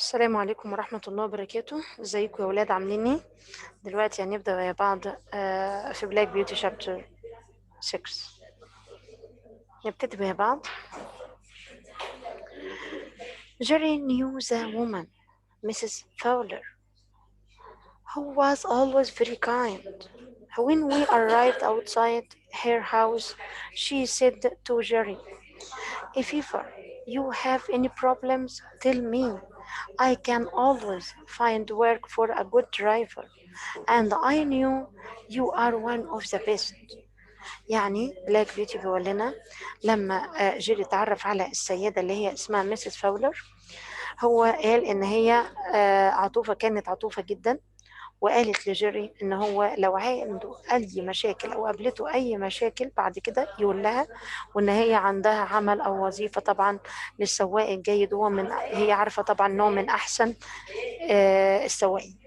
السلام عليكم ورحمة الله وبركاته. ازيكم يا ولاد، عاملين ايه؟ دلوقتي هنبدأ مع بعض في بلاك بيوتي شابتر 6. نبتدي مع بعض. Jerry knew the woman, Mrs. Fowler, who was always very kind. When we arrived outside her house, she said to Jerry, "If ever you have any problems, tell me. I can always find work for a good driver. And I knew you are one of the best." يعني بلاك بيوتي بيقول لنا لما جيري اتعرف على السيدة اللي هي اسمها ميسيس فاولر، هو قال ان هي عطوفة، كانت عطوفة جدا، وقالت لجيري ان هو لو عنده اي مشاكل او قابلته اي مشاكل بعد كده يقول لها، وان هي عندها عمل او وظيفة طبعا للسواق الجيد، وهو هي عارفة طبعا انه من احسن السواقين.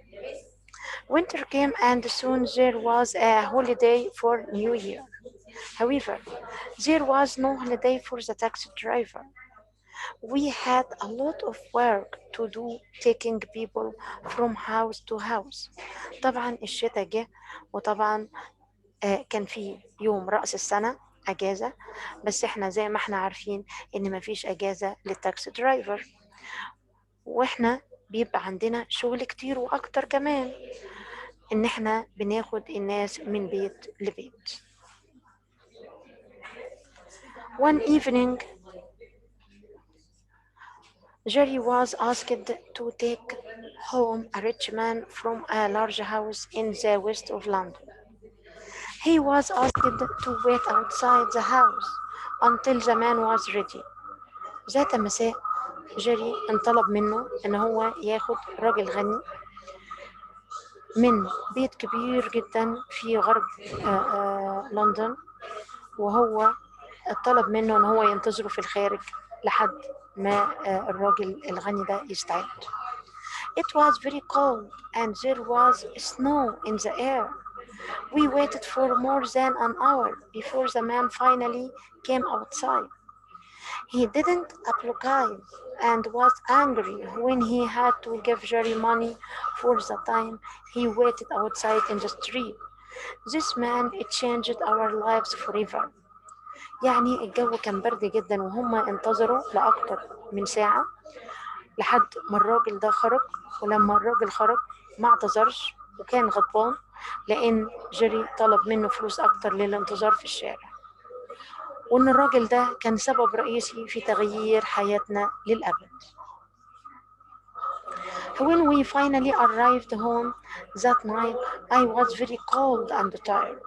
Winter came and soon there was a holiday for New Year. However, there was no holiday for the taxi driver. We had a lot of work to do taking people from house to house. طبعا الشتاء جه، وطبعا كان في يوم رأس السنة أجازة، بس احنا زي ما احنا عارفين ان مفيش أجازة للتاكسي درايفر، واحنا بيبقى عندنا شغل كتير واكتر كمان، ان احنا بناخد الناس من بيت لبيت. One evening, Jerry was asked to take home a rich man from a large house in the west of London. He was asked to wait outside the house until the man was ready. ذات مساء جيري انطلب منه ان هو ياخد راجل غني من بيت كبير جدا في غرب لندن، وهو طلب منه ان هو ينتظره في الخارج لحد ما الراجل الغني ده يستعد. It was very cold and there was snow in the air. We waited for more than an hour before the man finally came outside. He didn't apologize and was angry when he had to give Jerry money for the time he waited outside in the street. This man changed our lives forever. يعني الجو كان برد جدا وهم انتظروا لأكتر من ساعة لحد ما الراجل ده خرج، ولما الراجل خرج ما اعتذرش وكان غضبان لأن جيري طلب منه فلوس أكتر للانتظار في الشارع، وإن الراجل ده كان سبب رئيسي في تغيير حياتنا للأبد. When we finally arrived home that night, I was very cold and tired,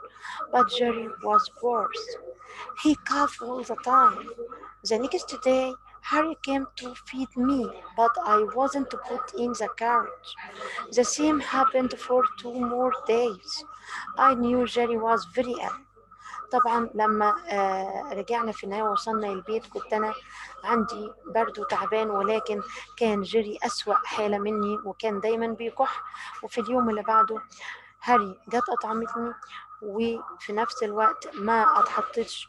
but Jerry was worse. He coughed all the time. The next day, Harry came to feed me, but I wasn't put in the carriage. The same happened for 2 more days. I knew Jerry was very ill. طبعا لما رجعنا في النهاية وصلنا البيت كنت أنا عندي برد وتعبان، ولكن كان جيري أسوأ حالة مني وكان دايما بيكح. وفي اليوم اللي بعده هاري جت أطعمتني، وفي نفس الوقت ما اتحطتش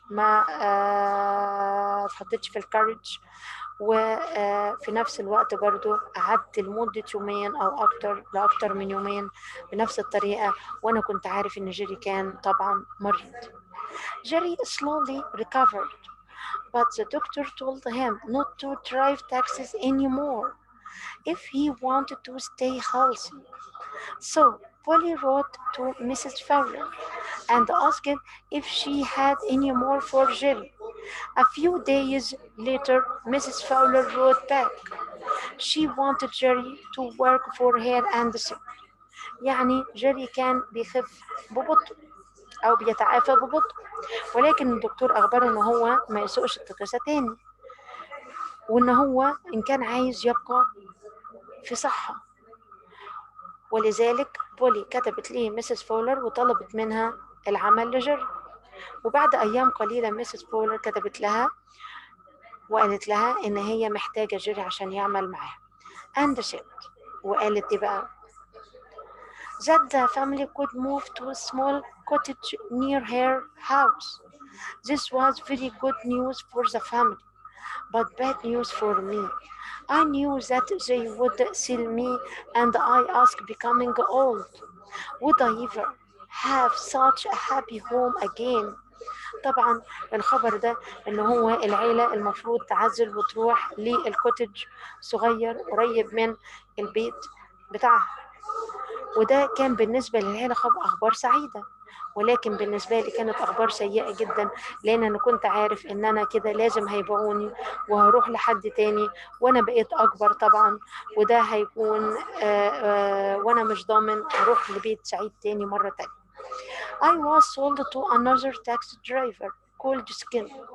في الكارج، وفي نفس الوقت برضو قعدت لمدة يومين أو لأكتر من يومين بنفس الطريقة، وأنا كنت عارف إن جيري كان طبعا مريض. Jerry slowly recovered, but the doctor told him not to drive taxis anymore if he wanted to stay healthy. So Polly wrote to Mrs. Fowler and asked if she had any more for Jerry. A few days later, Mrs. Fowler wrote back. She wanted Jerry to work for her and the sick. يعني جيري كان بيخف ببطء أو بيتعافى ببطء، ولكن الدكتور أخبره إن هو ما يسوقش التكاسة تاني، وإن هو إن كان عايز يبقى في صحة. ولذلك بولي كتبت ليه ميسيس فولر وطلبت منها العمل لجيري. وبعد أيام قليلة ميسيس فولر كتبت لها وقالت لها إن هي محتاجة جيري عشان يعمل معاها. and said وقالت دي بقى that the family could move to a small cottage near her house. This was very good news for the family, but bad news for me. I knew that they would sell me, and I asked, becoming old, would I ever have such a happy home again? طبعا الخبر ده ان هو العيلة المفروض تعزل وتروح للكوتج صغير قريب من البيت بتاعها، وده كان بالنسبة للعيلة أخبار سعيدة، ولكن بالنسبة لي كانت أخبار سيئة جدا، لأن أنا كنت عارف إن أنا كده لازم هيبيعوني وهروح لحد تاني، وأنا بقيت أكبر طبعا، وده هيكون وأنا مش ضامن أروح لبيت سعيد تاني مرة تانية. I was sold to another taxi driver called Skinner.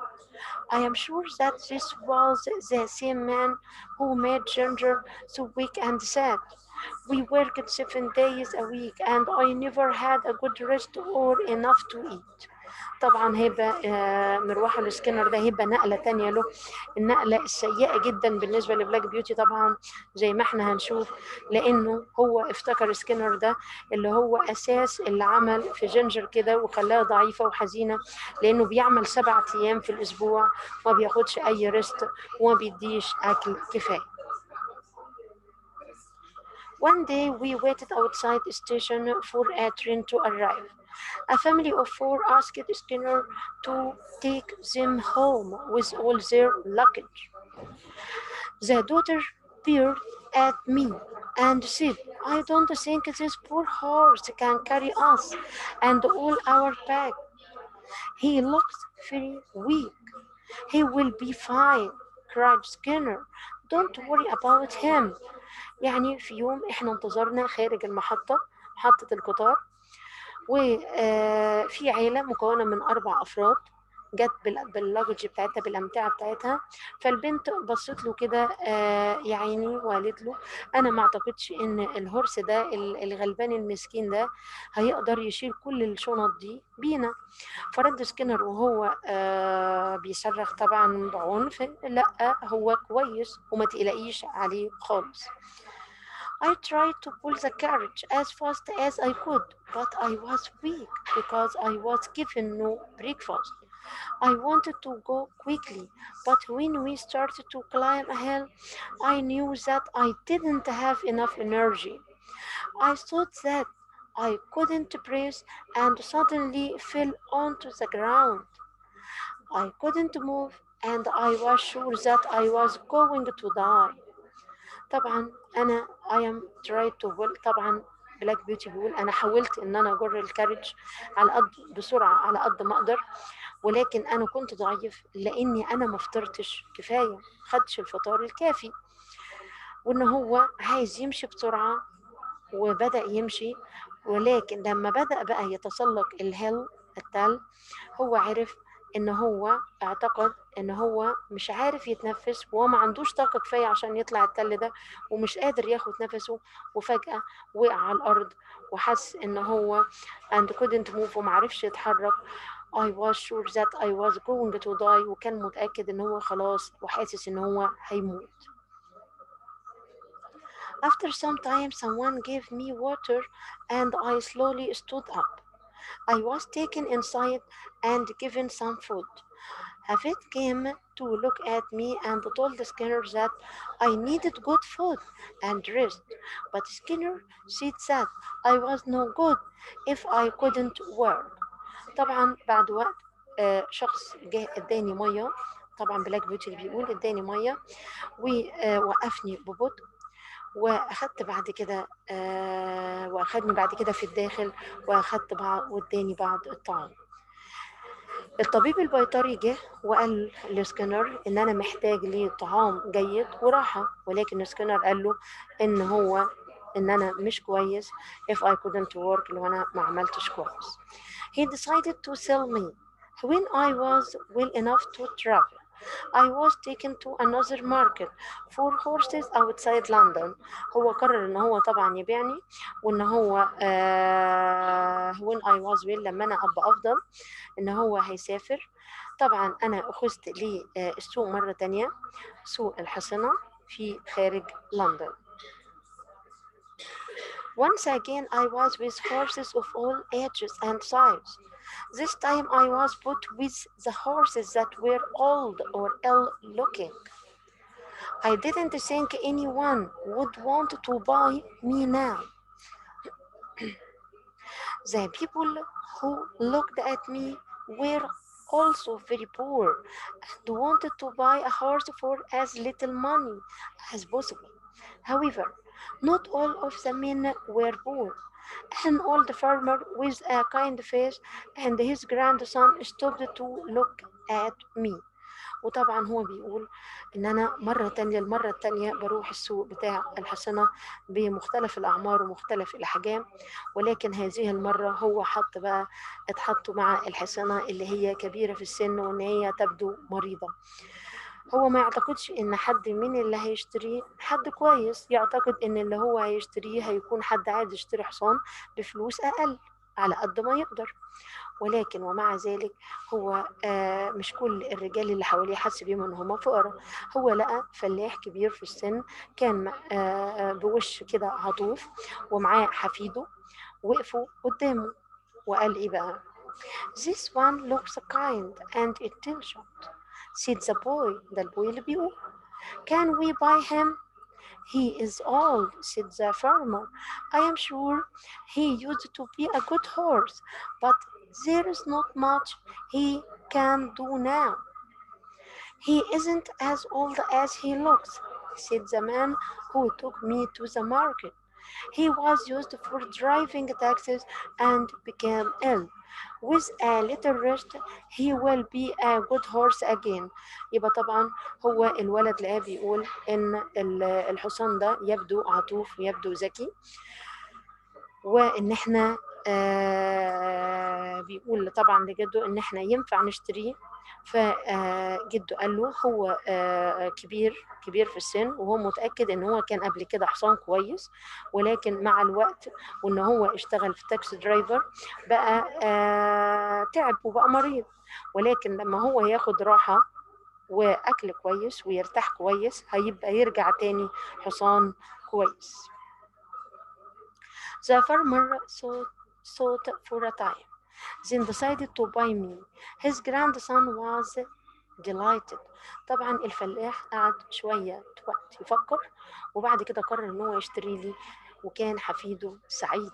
I am sure that this was the same man who made Ginger so weak and sad. We worked 7 days a week and I never had a good rest or enough to eat. طبعا هيبقى مروحه السكينر ده هيبقى نقله تانية له، النقله السيئه جدا بالنسبه لبلاك بيوتي طبعا زي ما احنا هنشوف، لانه هو افتكر سكينر ده اللي هو اساس اللي عمل في جينجر كده وخلاها ضعيفه وحزينه، لانه بيعمل 7 ايام في الاسبوع وما بياخدش اي ريست وما بيديش اكل كفايه. One day we waited outside the station for a train to arrive. A family of 4 asked Skinner to take them home with all their luggage. The daughter peered at me and said, I don't think this poor horse can carry us and all our bag. He looks very weak. He will be fine, cried Skinner. Don't worry about him. يعني في يوم احنا انتظرنا خارج محطة القطار، وفي عيلة مكونة من 4 أفراد جت باللاجج بتاعتها بالأمتعة بتاعتها، فالبنت بصت له كده يا عيني وقالت له أنا ما أعتقدش إن الهرس ده الغلبان المسكين ده هيقدر يشيل كل الشنط دي بينا. فرد سكينر وهو بيصرخ طبعا بعنف، لا هو كويس وما تقلقيش عليه خالص. I tried to pull the carriage as fast as I could, but I was weak because I was given no breakfast. I wanted to go quickly, but when we started to climb a hill, I knew that I didn't have enough energy. I thought that I couldn't breathe and suddenly fell onto the ground. I couldn't move and I was sure that I was going to die. طبعا انا I am tried to pull. طبعا بلاك بيوتي بيقول انا حاولت ان انا اجر الكارج على قد بسرعه على قد ما اقدر، ولكن انا كنت ضعيف لاني انا ما فطرتش كفايه، خدش الفطار الكافي، وان هو عايز يمشي بسرعه وبدا يمشي، ولكن لما بدا بقى يتسلق التل هو عرف ان هو اعتقد ان هو مش عارف يتنفس وهو ما عندوش طاقة كفاية عشان يطلع التل ده ومش قادر ياخد نفسه، وفجأة وقع على الارض وحس ان هو and couldn't move وما عرفش يتحرك. I was sure that I was going to die وكان متأكد ان هو خلاص وحاسس ان هو هيموت. After some time someone gave me water and I slowly stood up. I was taken inside and given some food. Hafid came to look at me and told Skinner that I needed good food and rest, but Skinner said that I was no good if I couldn't work. طبعا بعد وقت شخص جه اداني ميه، طبعا بلاك بيوتي اللي بيقول اداني ميه ووقفني ببطء، واخدت بعد كده واخدني بعد كده في الداخل واخدت واداني بعض الطعام. الطبيب البيطري جه وقال لسكينر ان انا محتاج ليه طعام جيد وراحه، ولكن سكينر قال له ان انا مش كويس if I couldn't work لو انا ما عملتش كويس. He decided to sell me. When I was well enough to travel, I was taken to another market for horses outside London. هو قرر ان هو طبعا يبيعني، وان هو when I was well لما انا ابقى افضل ان هو هيسافر. طبعا انا اخذت للسوق مرة تانية، سوق الحصنة في خارج لندن. Once again I was with horses of all ages and sizes. This time I was put with the horses that were old or ill looking. I didn't think anyone would want to buy me now. The people who looked at me were also very poor and wanted to buy a horse for as little money as possible. However, not all of the men were poor. An old farmer with a kind face and his grandson stopped to look at me. وطبعا هو بيقول ان انا المرة التانية بروح السوق بتاع الحصنة بمختلف الاعمار ومختلف الاحجام، ولكن هذه المرة هو اتحطوا مع الحصنة اللي هي كبيرة في السن وان هي تبدو مريضة. هو ما يعتقدش ان حد من اللي هيشتريه حد كويس، يعتقد ان اللي هو هيشتريه هيكون حد عايز يشتري حصان بفلوس اقل على قد ما يقدر. ولكن ومع ذلك هو مش كل الرجال اللي حواليه حس بيهم ان هم فقراء. هو لقى فلاح كبير في السن كان بوش كده عطوف ومعاه حفيده، وقفوا قدامه وقال ايه بقى: This one looks kind and intelligent, said the boy. ده البوي اللي بيقول: Can we buy him? He is old, said the farmer. I am sure he used to be a good horse, but there is not much he can do now. He isn't as old as he looks, said the man who took me to the market. He was used for driving taxis and became ill. With a little rest he will be a good horse again. يبقى طبعا هو الولد لقاه بيقول ان الحصان ده يبدو عطوف ويبدو ذكي، وان احنا بيقول طبعا لجده ان احنا ينفع نشتريه. فجده قال له هو كبير في السن وهو متأكد ان هو كان قبل كده حصان كويس، ولكن مع الوقت وان هو اشتغل في تاكسي درايفر بقى تعب وبقى مريض، ولكن لما هو ياخد راحة واكل كويس ويرتاح كويس هيبقى يرجع تاني حصان كويس. The farmer thought for a time, then decided to buy me. His grandson was delighted. طبعا الفلاح قعد شوية وقت يفكر وبعد كده قرر ان هو يشتري لي، وكان حفيده سعيد.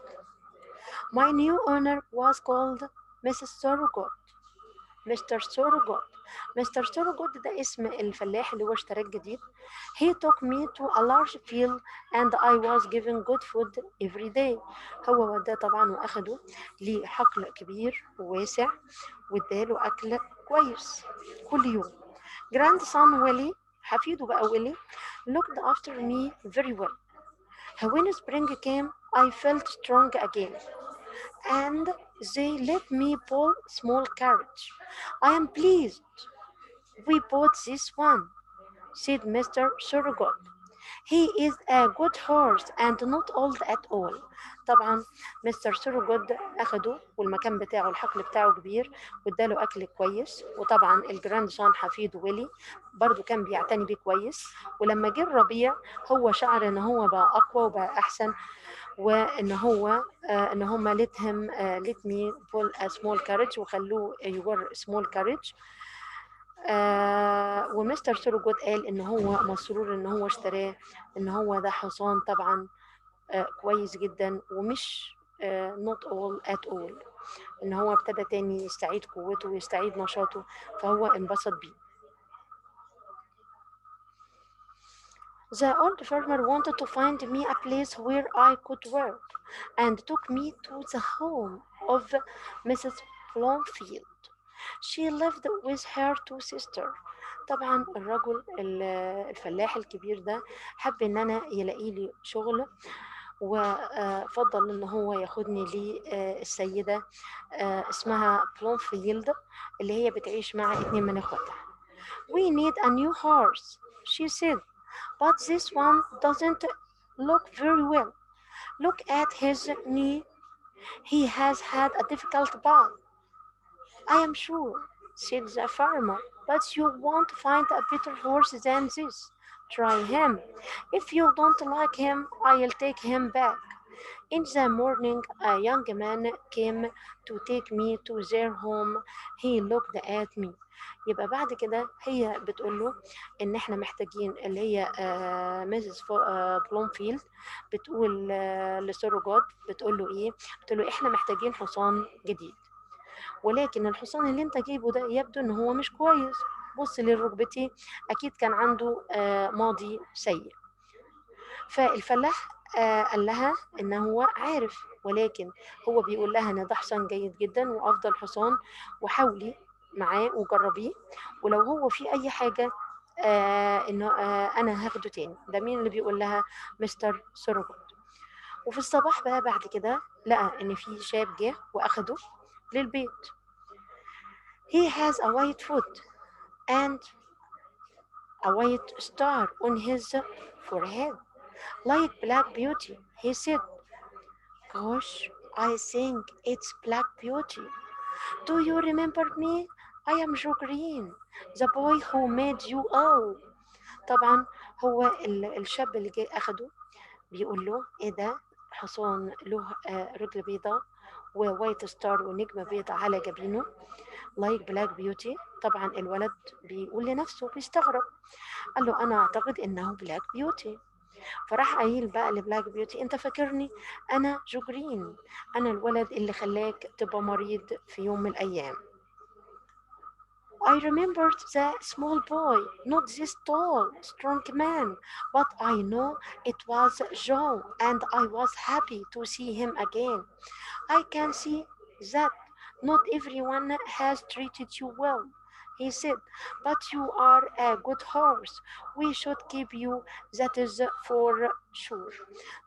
My new owner was called Mrs. Thorogood. مستر ثورجود. مستر ثورجود ده اسم الفلاح اللي هو اشتراه جديد. He took me to a large field and I was given good food every day. هو وداه طبعا واخده لحقل كبير وواسع واداله اكل كويس كل يوم. grandson Willie، حفيده بقى ويلي، looked after me very well. When spring came I felt strong again and they let me pull small carriage. I am pleased we bought this one, said Mr. Surrogate. He is a good horse and not old at all. طبعا مستر سورجود اخده والمكان بتاعه الحقل بتاعه كبير واداله اكل كويس، وطبعا الجراند سون حفيده ويلي برضو كان بيعتني بيه كويس. ولما جه الربيع هو شعر ان هو بقى اقوى وبقى احسن، وان هو ان هم let me pull a small carriage وخلوه يور small carriage. ومستر سورجوت قال ان هو مسرور ان هو اشتراه، ان هو ده حصان طبعا كويس جدا ومش not all at all، ان هو ابتدى تاني يستعيد قوته ويستعيد نشاطه فهو انبسط بيه. The old farmer wanted to find me a place where I could work and took me to the home of Mrs. Blomfield. She lived with her two sisters. طبعا الرجل الفلاح الكبير ده حب ان انا يلاقي لي شغل، وفضل ان هو ياخدني للسيدة اسمها بلومفيلد اللي هي بتعيش مع 2 من اخواتها. We need a new horse, she said, but this one doesn't look very well. Look at his knee. He has had a difficult bath. I am sure, said the farmer, but you won't find a better horse than this. Try him. If you don't like him, I'll take him back. In the morning, a young man came to take me to their home. He looked at me. يبقى بعد كده هي بتقول له ان احنا محتاجين اللي هي ميسيس بلومفيلد بتقول لسوروجود، بتقول له ايه؟ بتقول له احنا محتاجين حصان جديد، ولكن الحصان اللي انت جايبه ده يبدو ان هو مش كويس. بص لركبتي، اكيد كان عنده ماضي سيء. فالفلاح قال لها ان هو عارف، ولكن هو بيقول لها ان ده حصان جيد جدا وافضل حصان، وحاولي معاه وجربيه، ولو هو في اي حاجه انه انا هاخده تاني. ده مين اللي بيقول لها؟ مستر سوروجوت. وفي الصباح بقى بعد كده لقى ان في شاب جه واخده للبيت. He has a white foot and a white star on his forehead like Black Beauty. He said, "Gosh, I think it's Black Beauty. Do you remember me? I am Joe Green, the boy who made you ill." طبعا هو الشاب اللي جاي أخده بيقول له إيه ده؟ حصان له رجل بيضاء ووايت ستار ونجمة بيضاء على جبينه لايك بلاك بيوتي. طبعا الولد بيقول لنفسه بيستغرب، قال له أنا أعتقد إنه بلاك بيوتي. فراح قايل بقى لبلاك بيوتي انت فاكرني؟ انا جو جرين، انا الولد اللي خلاك تبقى مريض في يوم من الايام. I remembered the small boy, not this tall, strong man, but I know it was Joe and I was happy to see him again. I can see that not everyone has treated you well, he said, but you are a good horse. We should keep you, that is for sure.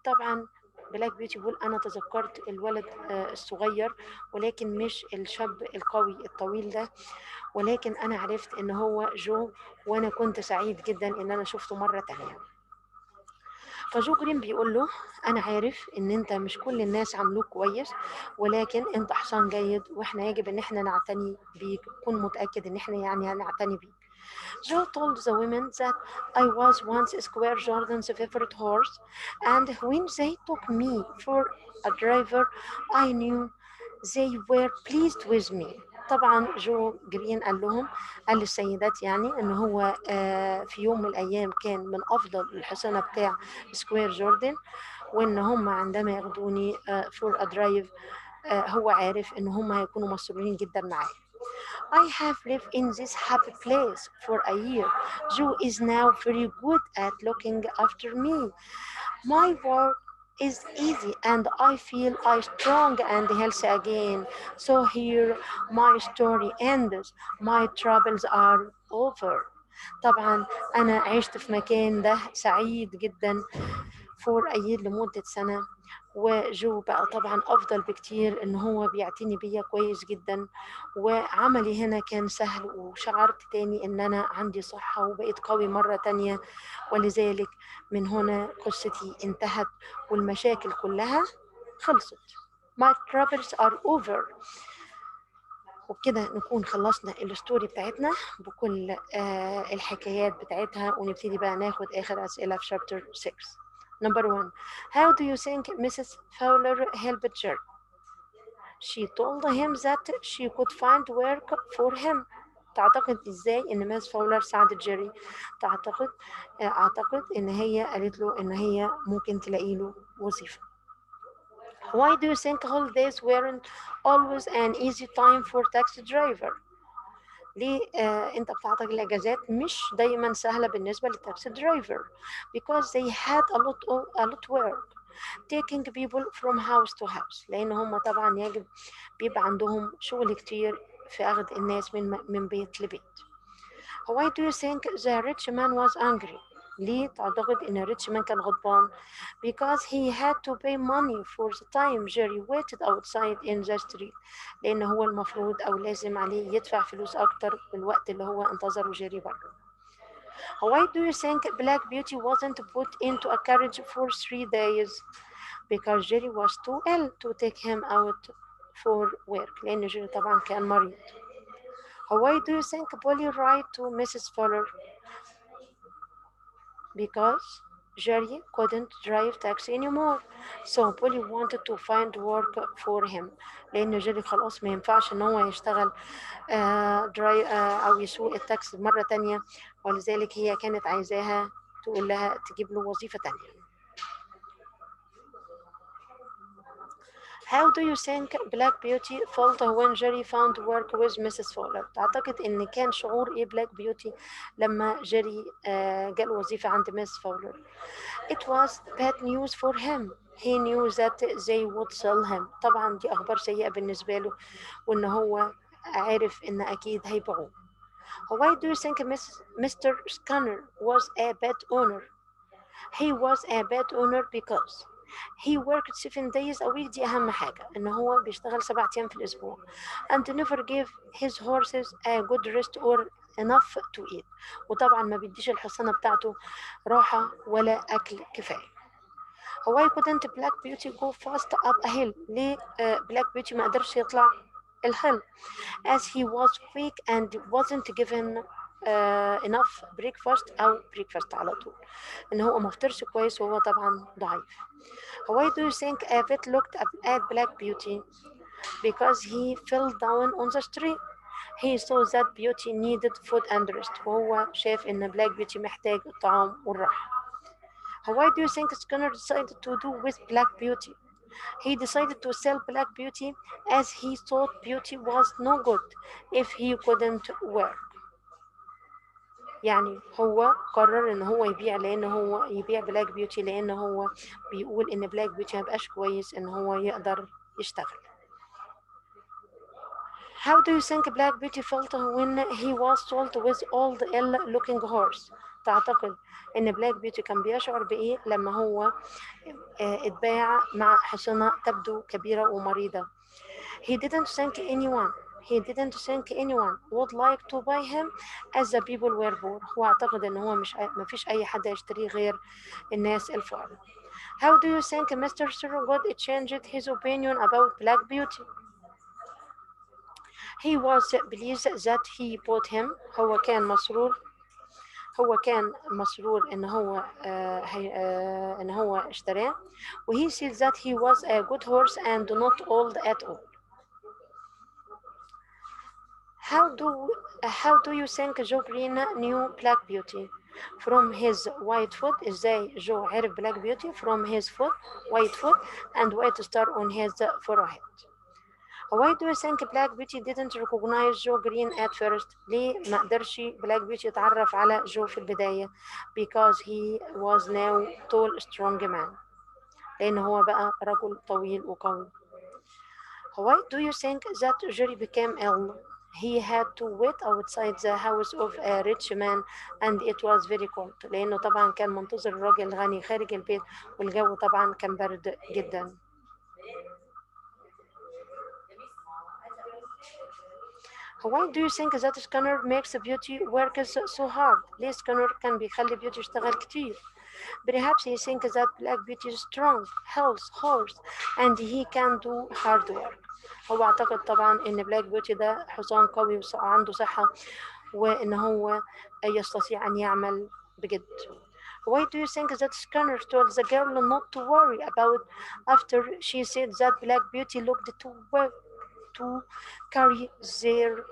طبعا بلاك بيوتي بيقول أنا تذكرت الولد الصغير، ولكن مش الشاب القوي الطويل ده، ولكن أنا عرفت إن هو جو، وأنا كنت سعيد جدا إن أنا شفته مرة تانية. فجو جرين بيقول له أنا عارف إن أنت مش كل الناس عاملوك كويس، ولكن أنت حصان جيد وإحنا يجب إن إحنا نعتني بيك، كن متأكد إن إحنا يعني هنعتني بيك. Joe told the women that I was once Square Jordan's favorite horse, and when they took me for a driver, I knew they were pleased with me. طبعا جو جرين قال لهم، قال للسيدات يعني ان هو في يوم من الايام كان من افضل الحصانه بتاع سكوير جوردن، وان هم عندما ياخدوني فور ا درايف هو عارف ان هم هيكونوا مسرورين جدا معاه. I have lived in this happy place for a year. Joe is now very good at looking after me. My work is easy and I feel I strong and healthy again. So here my story ends. My troubles are over. طبعا أنا عشت في مكان ده سعيد جدا فور أيد لمدة سنة، وجو بقى طبعا أفضل بكتير إن هو بيعتني بيا كويس جدا، وعملي هنا كان سهل، وشعرت تاني إن أنا عندي صحة وبقيت قوي مرة تانية، ولذلك من هنا قصتي انتهت والمشاكل كلها خلصت. My troubles are over. وبكده نكون خلصنا الستوري بتاعتنا بكل الحكايات بتاعتها، ونبتدي بقى ناخد آخر أسئلة في شابتر 6. Number 1. How do you think Mrs. Fowler helped Jerry? She told him that she could find work for him. تعتقد ازاي ان ماس فاولر ساعدت جيري؟ اعتقد ان هي قالت له ان هي ممكن تلاقي له وظيفة. Why do you think holidays weren't always an easy time for taxi driver? ليه انت بتعتقد الاجازات مش دايما سهلة بالنسبة للتاكسي درايفر؟ Because they had a lot work taking people from house to house. لان هم طبعا يجب بيبقى عندهم شغل كتير في اخذ الناس من بيت لبيت. Why do you think the rich man was angry? ليه تعتقد ان الريتش مان كان غضبان؟ Because he had to pay money for the time Jerry waited outside in the street. لان هو المفروض او لازم عليه يدفع فلوس اكتر بالوقت اللي هو انتظره جيري بره. Why do you think Black Beauty wasn't put into a carriage for 3 days? Because Jerry was too ill to take him out for work. لان جيري طبعا كان مريض. Why do you think Polly write to Mrs. Fuller? Because Jerry couldn't drive taxi anymore, so Polly wanted to find work for him. لأن جيري خلاص ما ينفعش إن هو يشتغل أو يسوق التاكسي مرة تانية، ولذلك هي كانت عايزاها تقول لها تجيب له وظيفة تانية. How do you think Black Beauty felt when Jerry found work with Mrs. Fowler؟ تعتقد إن كان شعور إيه Black Beauty لما جيري جاله وظيفة عند مس فاولر؟ It was bad news for him. He knew that they would sell him. طبعا دي أخبار سيئة بالنسبة له، وإن هو عارف إن أكيد هيبيعوه. Why do you think Mr. Skinner was a bad owner? He was a bad owner because he worked 7 days a week. دي أهم حاجة، إن هو بيشتغل 7 أيام في الأسبوع and never gave his horses a good rest or enough to eat. وطبعا ما بيديش الحصانة بتاعته راحة ولا أكل كفاية. Why couldn't Black Beauty go fast up a hill؟ ليه Black Beauty ما قدرش يطلع الهيل؟ as he was weak and wasn't given enough breakfast أو breakfast على طول، إن هو ما فطرش كويس وهو طبعا ضعيف. Why do you think Avid looked at Black Beauty? Because he fell down on the street. He saw that Beauty needed food and rest. وهو شاف إن Black Beauty محتاج الطعام والراحة. Why do you think Skinner decided to do with Black Beauty? He decided to sell Black Beauty as he thought Beauty was no good if he couldn't work. يعني هو قرر ان هو يبيع، لان هو يبيع بلاك بيوتي لان هو بيقول ان بلاك بيوتي مبقاش كويس ان هو يقدر يشتغل. How do you think Black Beauty felt when he was sold with old ill-looking horse? تعتقد ان بلاك بيوتي كان بيشعر بايه لما هو اتباع مع حصانة تبدو كبيرة ومريضة؟ He didn't think anyone would like to buy him as the people were poor. هو اعتقد ان هو ما فيش اي حد يشتريه غير الناس الفقراء. How do you think Mr. Thorogood changed his opinion about Black Beauty? He was pleased that he bought him. هو كان مسرور ان هو اشتراه. وهي said that he was a good horse and not old at all. How do you think Joe Green knew Black Beauty? From his white foot. ازاي جو عرف Black Beauty from his foot, white foot and white star on his forehead. Why do you think Black Beauty didn't recognize Joe Green at first? ليه ما قدرش Black Beauty يتعرف على جو في البداية؟ Because he was now tall strong man. لأن هو بقى رجل طويل وقوي. Why do you think that Jerry became ill? He had to wait outside the house of a rich man and it was very cold. لأنه طبعا كان منتظر الراجل الغني خارج البيت والجو طبعا كان برد جدا. Why do you think that Skinner makes Beauty work so hard? ليه Skinner كان بيخلي Beauty يشتغل كتير؟ Perhaps he thinks that Black Beauty is strong, healthy horse and he can do hard work. هو اعتقد طبعا ان بلاك بيوتي ده حصان قوي وعنده صحة وان هو يستطيع ان يعمل بجد. Why do you think that Skinner told the girl not to worry about after she said that Black Beauty looked to carry their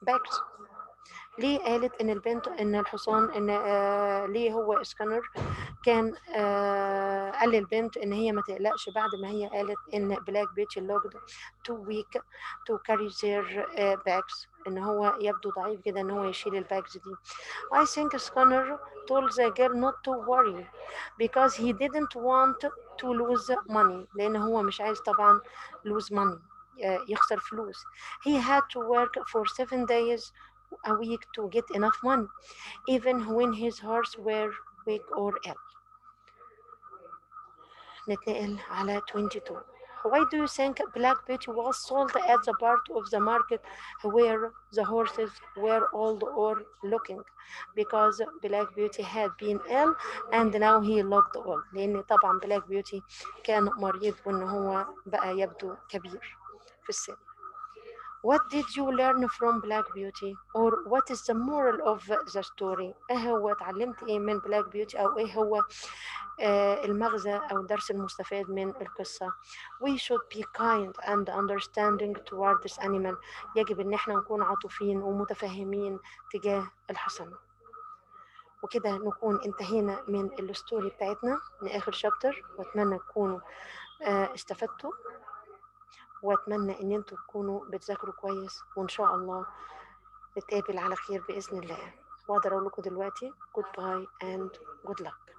bags? ليه قالت ان البنت ان الحصان ان ليه هو سكانر كان قال للبنت ان هي ما تقلقش بعد ما هي قالت ان بلاك بيتش looked too weak to carry their bags، ان هو يبدو ضعيف جدا ان هو يشيل الباجز دي. I think Skinner told the girl not to worry because he didn't want to lose money، لان هو مش عايز طبعا lose money يخسر فلوس. He had to work for 7 days a week to get enough money even when his horse were weak or ill. نتنقل على 22. Why do you think Black Beauty was sold at the part of the market where the horses were old or looking? Because Black Beauty had been ill and now he looked old. لأن طبعا Black Beauty كان مريض وإن هو بقى يبدو كبير في السن. What did you learn from Black Beauty? Or what is the moral of the story? ايه هو اتعلمت ايه من Black Beauty او ايه هو المغزى او الدرس المستفاد من القصة. We should be kind and understanding toward this animal. يجب ان احنا نكون عاطفيين ومتفهمين تجاه الحصان. وكده نكون انتهينا من الستوري بتاعتنا لآخر شابتر، واتمنى تكونوا استفدتوا، واتمنى ان انتوا تكونوا بتذاكروا كويس، وان شاء الله نتقابل على خير بإذن الله. واقدر اقول لكم دلوقتي goodbye and good luck.